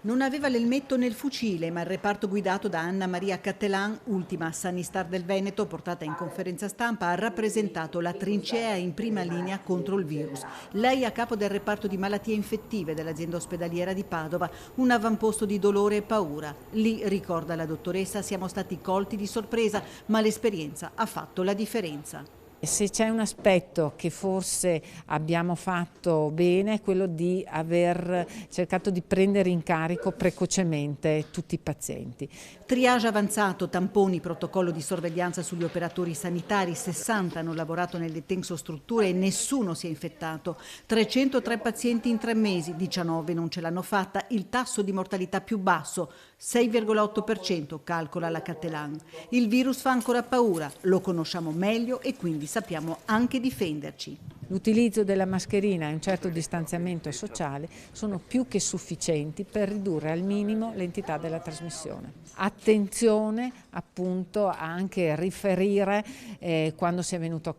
Non aveva l'elmetto nel fucile, ma il reparto guidato da Anna Maria Cattelan, ultima sannistar del Veneto, portata in conferenza stampa, ha rappresentato la trincea in prima linea contro il virus. Lei a capo del reparto di malattie infettive dell'azienda ospedaliera di Padova, un avamposto di dolore e paura. Lì, ricorda la dottoressa, siamo stati colti di sorpresa, ma l'esperienza ha fatto la differenza. Se c'è un aspetto che forse abbiamo fatto bene è quello di aver cercato di prendere in carico precocemente tutti i pazienti. Triage avanzato, tamponi, protocollo di sorveglianza sugli operatori sanitari, 60 hanno lavorato nelle tensostrutture e nessuno si è infettato. 303 pazienti in 3 mesi, 19 non ce l'hanno fatta, il tasso di mortalità più basso, 6,8% calcola la Cattelan. Il virus fa ancora paura, lo conosciamo meglio e quindi sappiamo anche difenderci. L'utilizzo della mascherina e un certo distanziamento sociale sono più che sufficienti per ridurre al minimo l'entità della trasmissione. Attenzione appunto a anche riferire quando si è venuto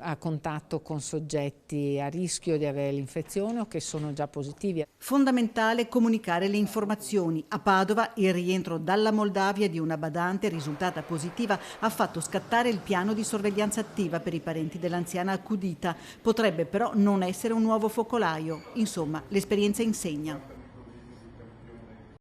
a contatto con soggetti a rischio di avere l'infezione o che sono già positivi. Fondamentale comunicare le informazioni. A Padova il rientro dalla Moldavia di una badante risultata positiva ha fatto scattare il piano di sorveglianza attiva per i parenti dell'anziana accudita. Potrebbe però non essere un nuovo focolaio. Insomma, l'esperienza insegna.